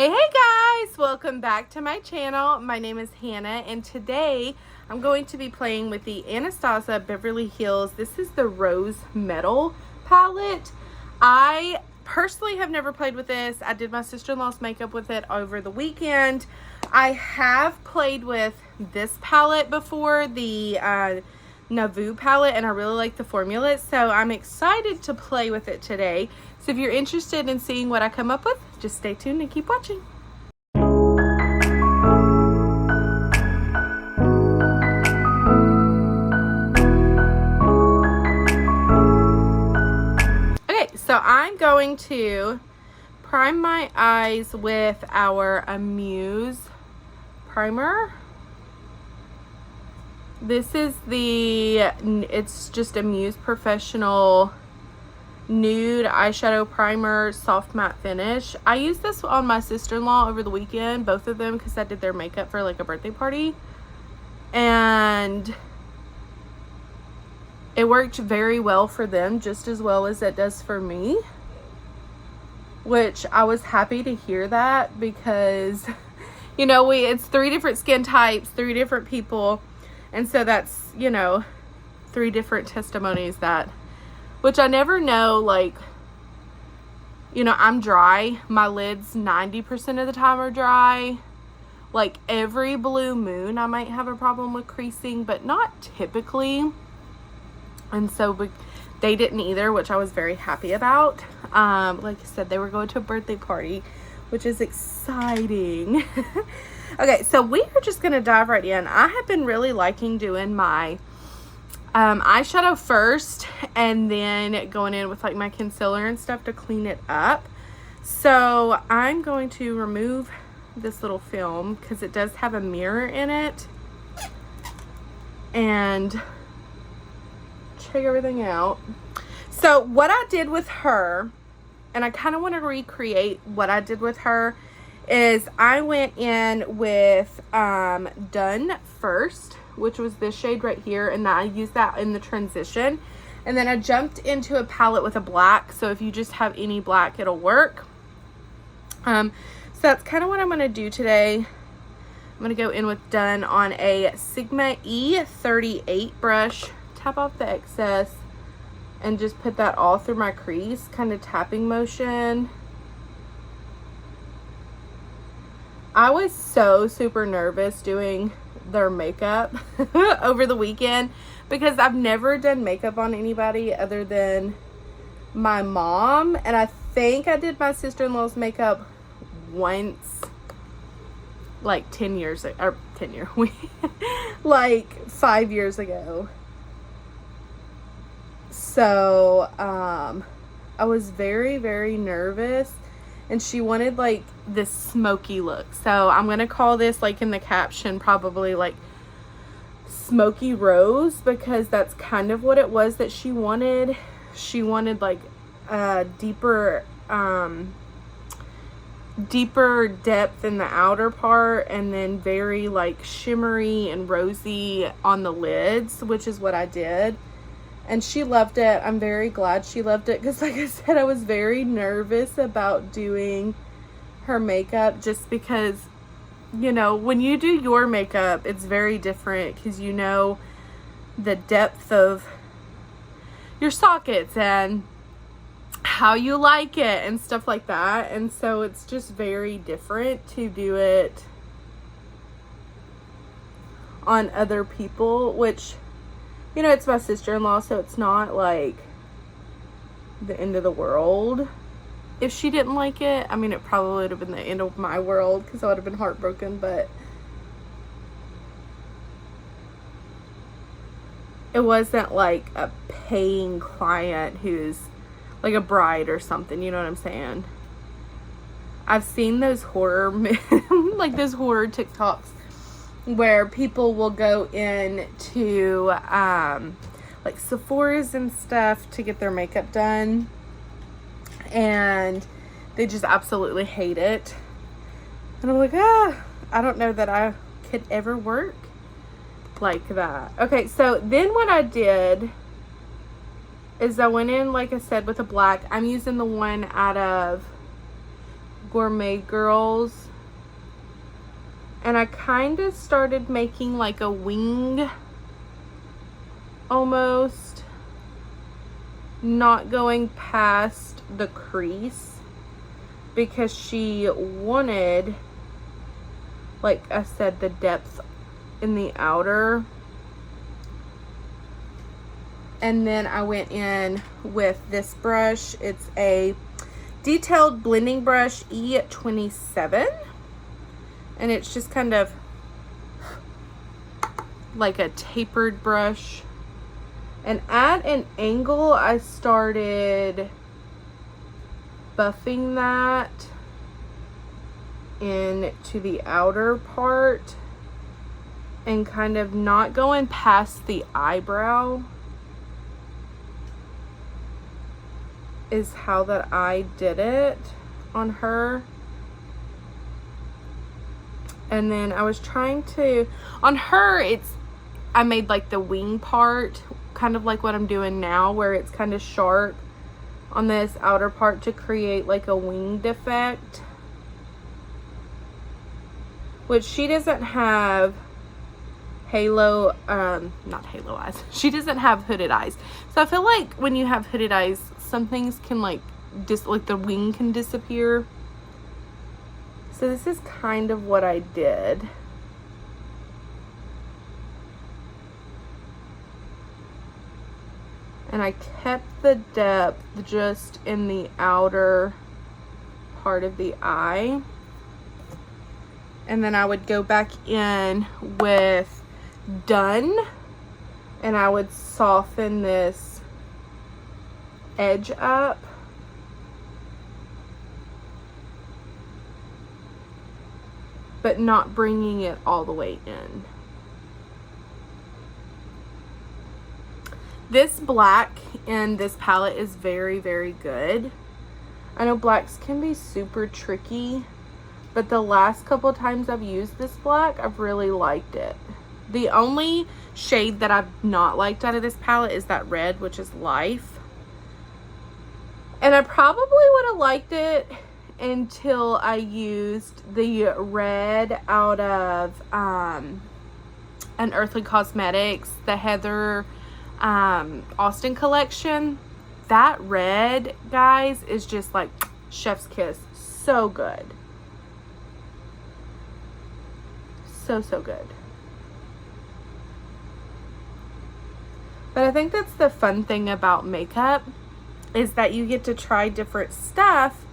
Hey guys, welcome back to my channel. My name is Hannah and today I'm going to be playing with the Anastasia Beverly Hills. This is the Rose Metal palette. I personally have never played with this. I did my sister-in-law's makeup with it over the weekend. I have played with this palette before, the Nauvoo palette, and I really like the formula, so I'm excited to play with it today. So if you're interested in seeing what I come up with, just stay tuned and keep watching. Okay, so I'm going to prime my eyes with our Amuse primer. This is it's just Amuse Professional Nude Eyeshadow Primer Soft Matte Finish. I used this on my sister-in-law over the weekend, both of them, because I did their makeup for like a birthday party. And it worked very well for them, just as well as it does for me. Which I was happy to hear that because, you know, it's 3 different skin types, 3 different people. And so that's, you know, 3 different testimonies that, which I never know, like, you know, I'm dry. My lids 90% of the time are dry. Like, every blue moon I might have a problem with creasing, but not typically. And so they didn't either, which I was very happy about. Like I said, they were going to a birthday party, which is exciting. Okay, so we are just going to dive right in. I have been really liking doing my eyeshadow first and then going in with like my concealer and stuff to clean it up. So I'm going to remove this little film because it does have a mirror in it, and check everything out. So what I did with her, and I kind of want to recreate what I did with her, is I went in with Done first, which was this shade right here, and I used that in the transition. And then I jumped into a palette with a black, so if you just have any black, it'll work. So that's kind of what I'm going to do today. I'm going to go in with Done on a Sigma E38 brush, tap off the excess, and just put that all through my crease, kind of tapping motion. I was so super nervous doing their makeup over the weekend because I've never done makeup on anybody other than my mom, and I think I did my sister-in-law's makeup once, like 10 years ago, or 10 years, like 5 years ago. So I was very, very nervous. And she wanted like this smoky look. So I'm going to call this, like in the caption, probably like Smoky Rose, because that's kind of what it was that she wanted. She wanted like a deeper depth in the outer part, and then very like shimmery and rosy on the lids, which is what I did. And she loved it. I'm very glad she loved it because, like I said, I was very nervous about doing her makeup just because, you know, when you do your makeup, it's very different because you know the depth of your sockets and how you like it and stuff like that. And so it's just very different to do it on other people, which, you know, it's my sister-in-law, so it's not like the end of the world if she didn't like it. I mean, it probably would have been the end of my world because I would have been heartbroken, but it wasn't like a paying client who's like a bride or something, you know what I'm saying? I've seen those horror, like those horror TikToks where people will go into like Sephora's and stuff to get their makeup done, and they just absolutely hate it. And I'm like, I don't know that I could ever work like that. Okay, so then what I did is I went in, like I said, with a black. I'm using the one out of Gourmande Girls. And I kind of started making like a wing almost, not going past the crease, because she wanted, like I said, the depth in the outer. And then I went in with this brush. It's a detailed blending brush, E27. And it's just kind of like a tapered brush. And at an angle, I started buffing that into the outer part and kind of not going past the eyebrow is how that I did it on her. And then I was trying to, on her, I made like the wing part, kind of like what I'm doing now, where it's kind of sharp on this outer part to create like a winged effect. Which she doesn't have halo, not halo eyes. She doesn't have hooded eyes. So I feel like when you have hooded eyes, some things can like the wing can disappear. So this is kind of what I did. And I kept the depth just in the outer part of the eye. And then I would go back in with Done, and I would soften this edge up. But not bringing it all the way in. This black in this palette is very, very good. I know blacks can be super tricky, but the last couple times I've used this black, I've really liked it. The only shade that I've not liked out of this palette is that red, which is Life. And I probably would have liked it until I used the red out of Unearthly Cosmetics, the Heather Austin collection. That red, guys, is just like chef's kiss. So good. So good. But I think that's the fun thing about makeup, is that you get to try different stuff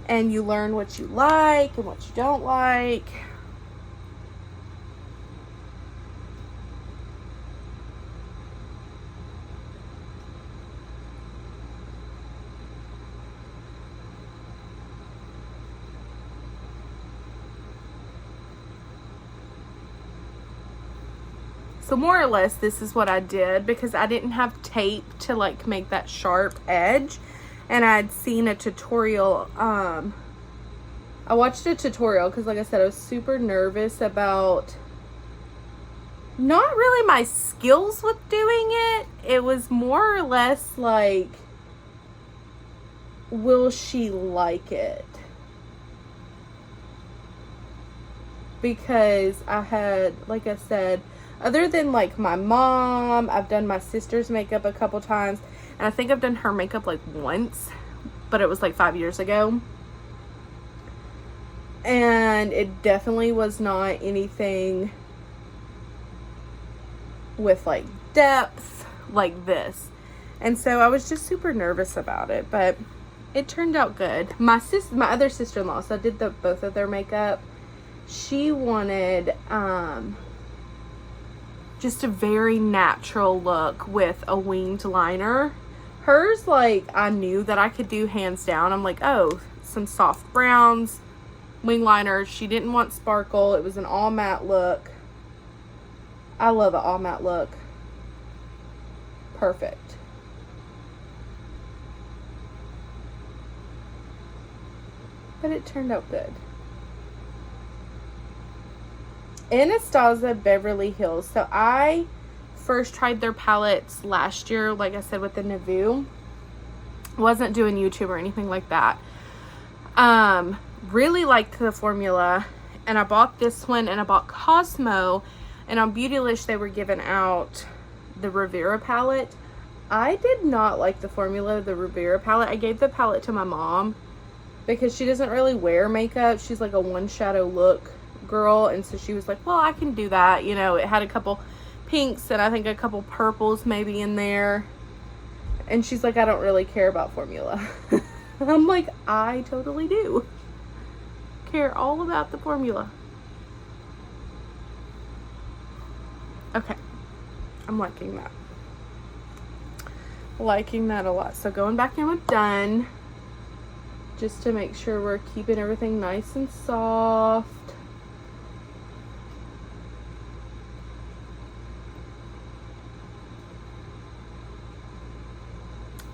and you learn what you like and what you don't like. So more or less, this is what I did, because I didn't have tape to like make that sharp edge. And I'd seen a tutorial, I watched a tutorial because, like I said, I was super nervous about not really my skills with doing it. It was more or less like, will she like it? Because I had, like I said, other than like my mom, I've done my sister's makeup a couple times. And I think I've done her makeup like once, but it was like 5 years ago. And it definitely was not anything with like depth like this. And so I was just super nervous about it, but it turned out good. My other sister-in-law, so I did both of their makeup. She wanted just a very natural look with a winged liner. Hers, like, I knew that I could do hands down. I'm like, oh, some soft browns, wing liner. She didn't want sparkle. It was an all matte look. I love an all matte look. Perfect. But it turned out good. Anastasia Beverly Hills. So I first tried their palettes last year, like I said, with the Nauvoo. Wasn't doing YouTube or anything like that. Really liked the formula, and I bought this one, and I bought Cosmo, and on Beautylish they were giving out the Rivera palette. I did not like the formula of the Rivera palette. I gave the palette to my mom because she doesn't really wear makeup. She's like a one shadow look girl, and so she was like, well, I can do that. You know, it had a couple pinks and I think a couple purples maybe in there, and she's like, I don't really care about formula. I'm like, I totally do care all about the formula. Okay, I'm liking that. Liking that a lot. So going back in with Done, just to make sure we're keeping everything nice and soft.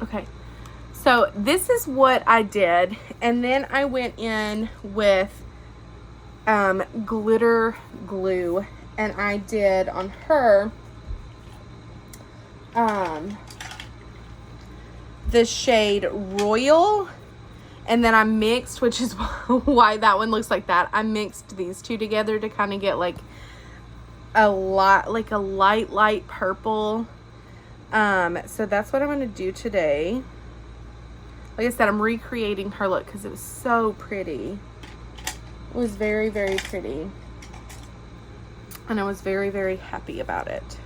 Okay, so this is what I did, and then I went in with glitter glue, and I did on her the shade Royal, and then I mixed, which is why that one looks like that. I mixed these two together to kind of get like a light purple. So that's what I'm going to do today. Like I said, I'm recreating her look because it was so pretty. It was very, very pretty. And I was very, very happy about it.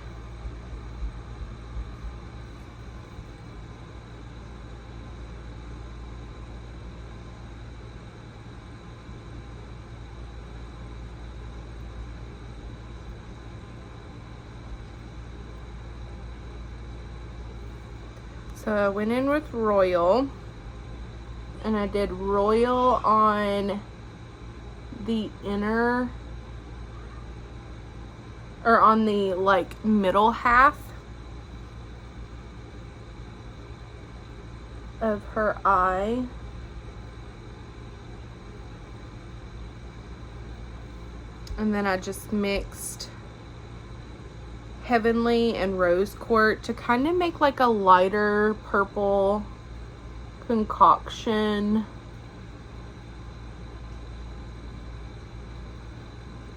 So I went in with Royal, and I did Royal on the inner, or on the like middle half of her eye. And then I just mixed Heavenly and Rose Quartz to kind of make like a lighter purple concoction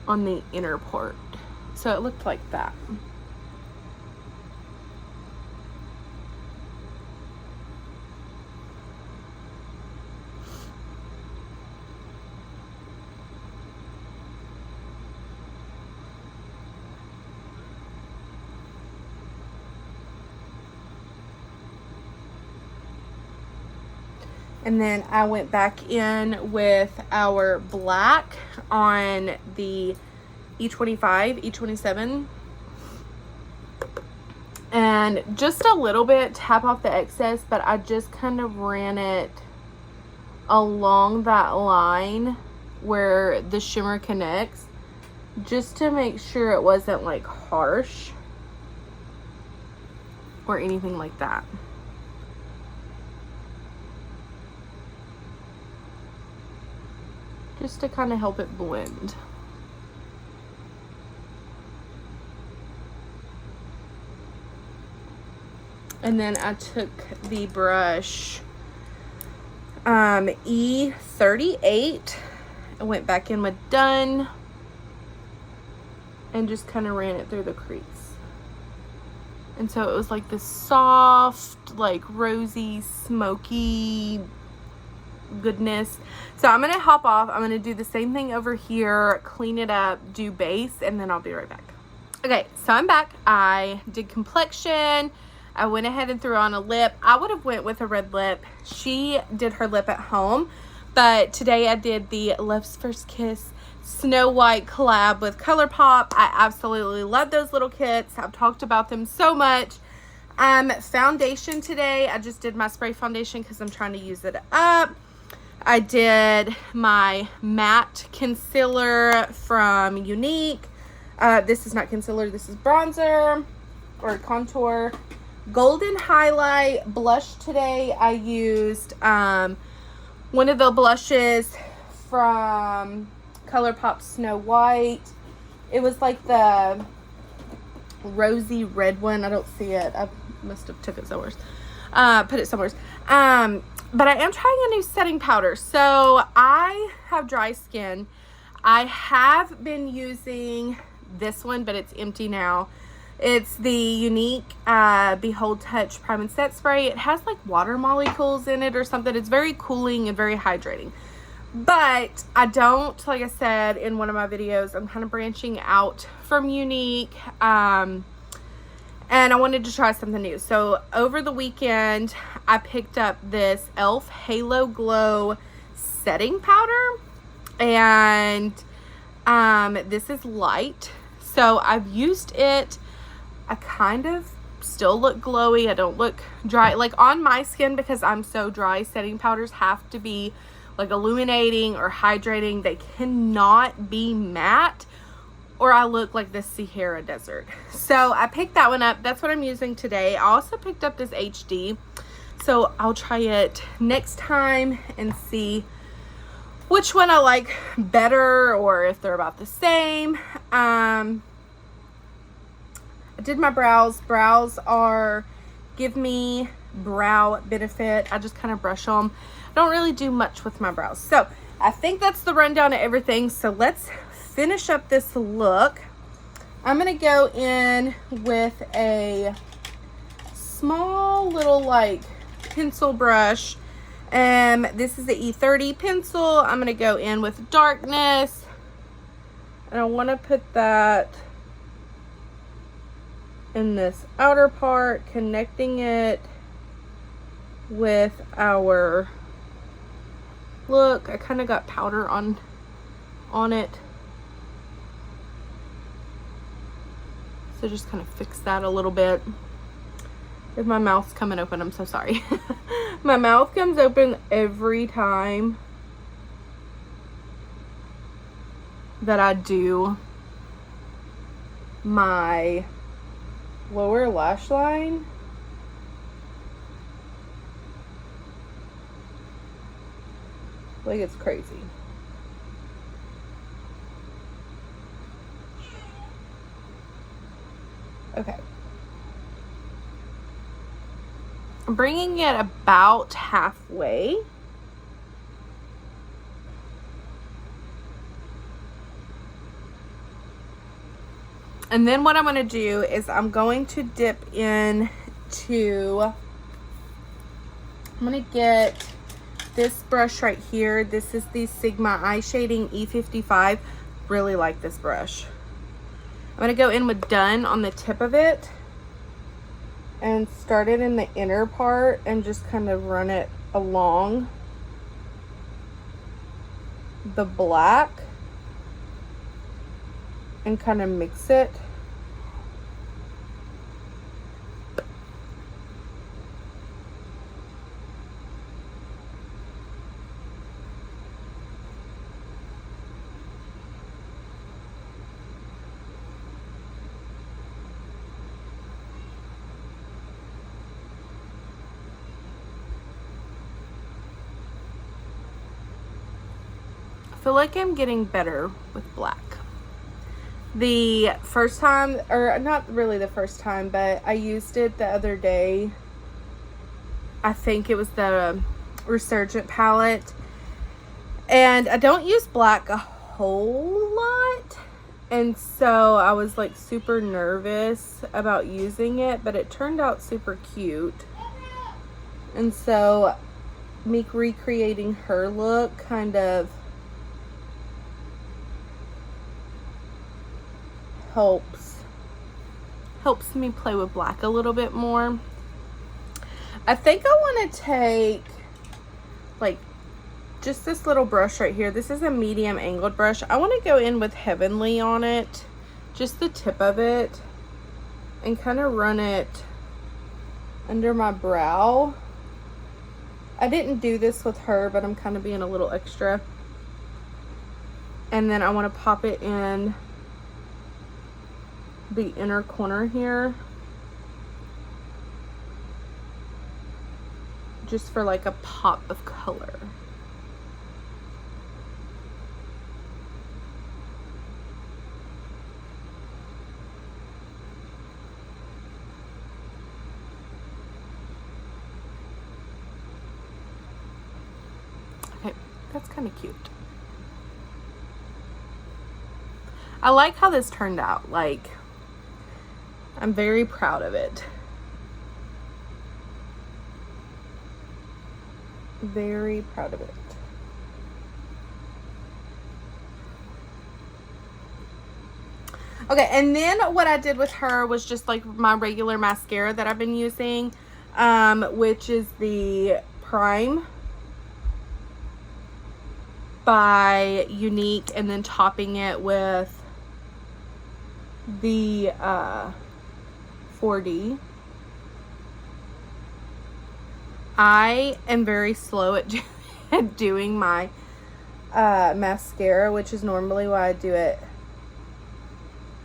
on the inner part. So it looked like that. And then I went back in with our black on the E25, E27. And just a little bit, tap off the excess, but I just kind of ran it along that line where the shimmer connects, just to make sure it wasn't like harsh or anything like that. Just to kind of help it blend. And then I took the brush E38. I went back in with Done and just kind of ran it through the crease. And so it was like this soft, like rosy, smoky goodness. So I'm gonna hop off. I'm gonna do the same thing over here, clean it up, do base, and then I'll be right back. Okay, so I'm back. I did complexion. I went ahead and threw on a lip. I would have went with a red lip. She did her lip at home, but today I did the Love's First Kiss Snow White collab with ColourPop. I absolutely love those little kits. I've talked about them so much. Foundation today. I just did my spray foundation because I'm trying to use it up. I did my matte concealer from Unique. This is not concealer, this is bronzer or contour. Golden highlight blush today. I used one of the blushes from ColourPop Snow White. It was like the rosy red one. I don't see it. I must have took it somewhere. Put it somewhere. But I am trying a new setting powder. So I have dry skin. I have been using this one, but it's empty now. It's the Unique Behold Touch Prime and Set Spray. It has like water molecules in it or something. It's very cooling and very hydrating. But I don't, like I said in one of my videos, I'm kind of branching out from Unique. And I wanted to try something new. So over the weekend, I picked up this e.l.f. Halo Glow setting powder. And this is light. So I've used it. I kind of still look glowy. I don't look dry. Like on my skin, because I'm so dry, setting powders have to be like illuminating or hydrating. They cannot be matte or I look like the Sahara Desert. So I picked that one up. That's what I'm using today. I also picked up this HD. So I'll try it next time and see which one I like better or if they're about the same. I did my brows. Brows are Give Me Brow Benefit. I just kind of brush them. I don't really do much with my brows. So I think that's the rundown of everything. So let's finish up this look. I'm going to go in with a small little like pencil brush. This is the E30 pencil. I'm going to go in with darkness. And I want to put that in this outer part, connecting it with our look. I kind of got powder on it. So just kind of fix that a little bit. If my mouth's coming open, I'm so sorry. My mouth comes open every time that I do my lower lash line. Like it's crazy. Okay. I'm bringing it about halfway. And then what I'm going to do is I'm going to dip into, I'm going to get this brush right here. This is the Sigma Eye Shading E55. Really like this brush. I'm going to go in with Done on the tip of it and start it in the inner part and just kind of run it along the black and kind of mix it. I feel like I'm getting better with black. The first time, or not really the first time, but I used it the other day. I think it was the Resurgent palette. And I don't use black a whole lot. And so I was like super nervous about using it, but it turned out super cute. And so me recreating her look kind of helps me play with black a little bit more. I think I want to take like just this little brush right here. This is a medium angled brush. I want to go in with Heavenly on it, just the tip of it, and kind of run it under my brow. I didn't do this with her, but I'm kind of being a little extra. And then I want to pop it in the inner corner here, just for like a pop of color. that's kind of cute. I like how this turned out. Like, I'm very proud of it. Very proud of it. Okay, and then what I did with her was just like my regular mascara that I've been using, which is the Prime by Unique, and then topping it with the 4D. I am very slow at doing my mascara, which is normally why I do it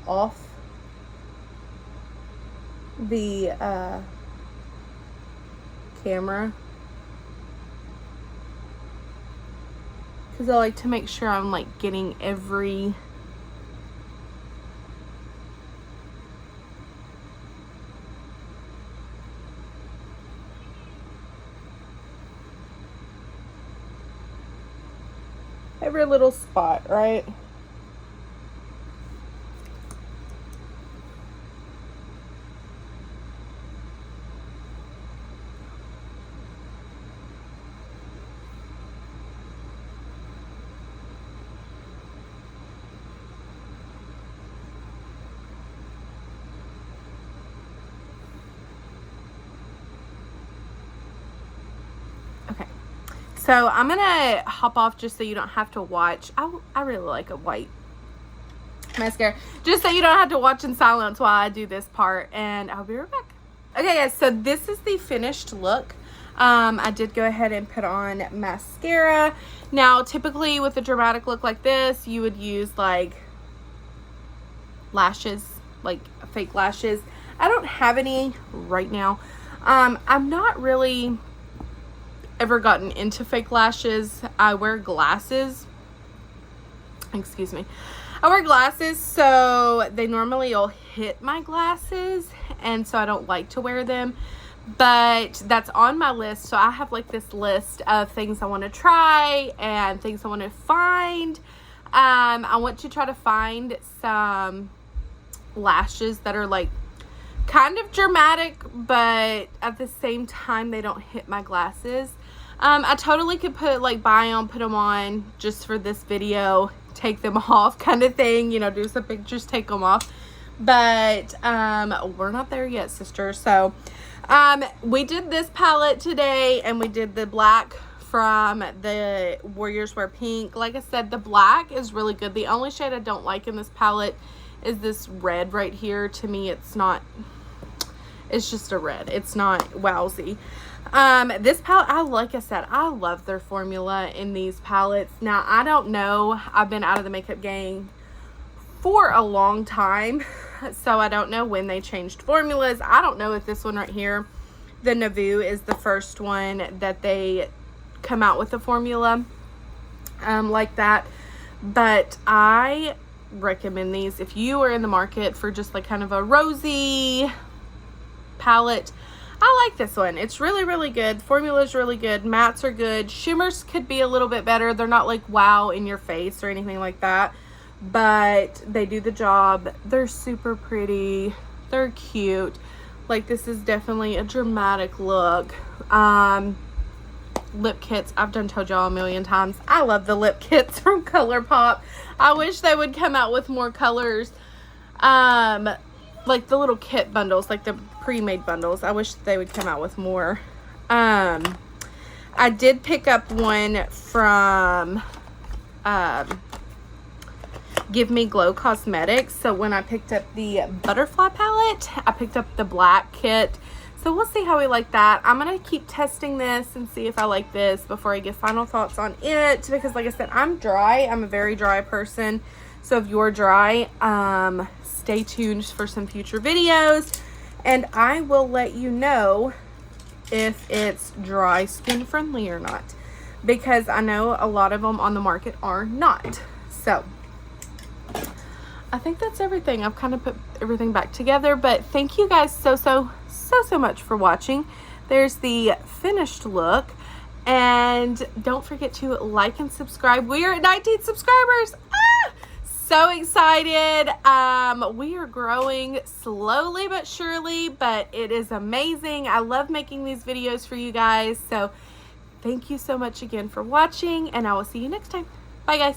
off the camera, because I like to make sure I'm like getting every little spot, right? Okay, so I'm gonna hop off just so you don't have to watch. I really like a white mascara, just so you don't have to watch in silence while I do this part, and I'll be right back. Okay guys, so this is the finished look. I did go ahead and put on mascara. Now typically with a dramatic look like this, you would use like lashes, like fake lashes. I don't have any right now. I'm not really ever gotten into fake lashes. I wear glasses. Excuse me. I wear glasses, so they normally will hit my glasses, and so I don't like to wear them. But that's on my list, so I have like this list of things I want to try and things I want to find. I want to try to find some lashes that are like kind of dramatic, but at the same time they don't hit my glasses. I totally could buy them, put them on just for this video, take them off kind of thing, you know, do some pictures, take them off. But we're not there yet, sister. So we did this palette today, and we did the black from the Warriors Wear Pink. Like I said, the black is really good. The only shade I don't like in this palette is this red right here. To me, it's just a red. It's not wowsy. This palette, like I said, I love their formula in these palettes. Now, I don't know. I've been out of the makeup game for a long time, so I don't know when they changed formulas. I don't know if this one right here, the Nauvoo, is the first one that they come out with a formula like that. But I recommend these if you are in the market for just like kind of a rosy palette. I like this one. It's really, really good. Formula is really good. Mattes are good. Shimmers could be a little bit better. They're not like wow in your face or anything like that, but they do the job. They're super pretty. They're cute. Like, this is definitely a dramatic look. Lip kits, I've done told y'all a million times, I love the lip kits from ColourPop. I wish they would come out with more colors. Like the little kit bundles, like the pre-made bundles. I wish they would come out with more. I did pick up one from Give Me Glow Cosmetics. So when I picked up the butterfly palette, I picked up the black kit. So we'll see how we like that. I'm going to keep testing this and see if I like this before I give final thoughts on it. Because like I said, I'm dry. I'm a very dry person. So if you're dry, stay tuned for some future videos. And I will let you know if it's dry skin friendly or not. Because I know a lot of them on the market are not. So I think that's everything. I've kind of put everything back together. But thank you guys so much for watching. There's the finished look. And don't forget to like and subscribe. We are at 19 subscribers. So excited. We are growing slowly but surely, but it is amazing. I love making these videos for you guys. So thank you so much again for watching, and I will see you next time. Bye, guys.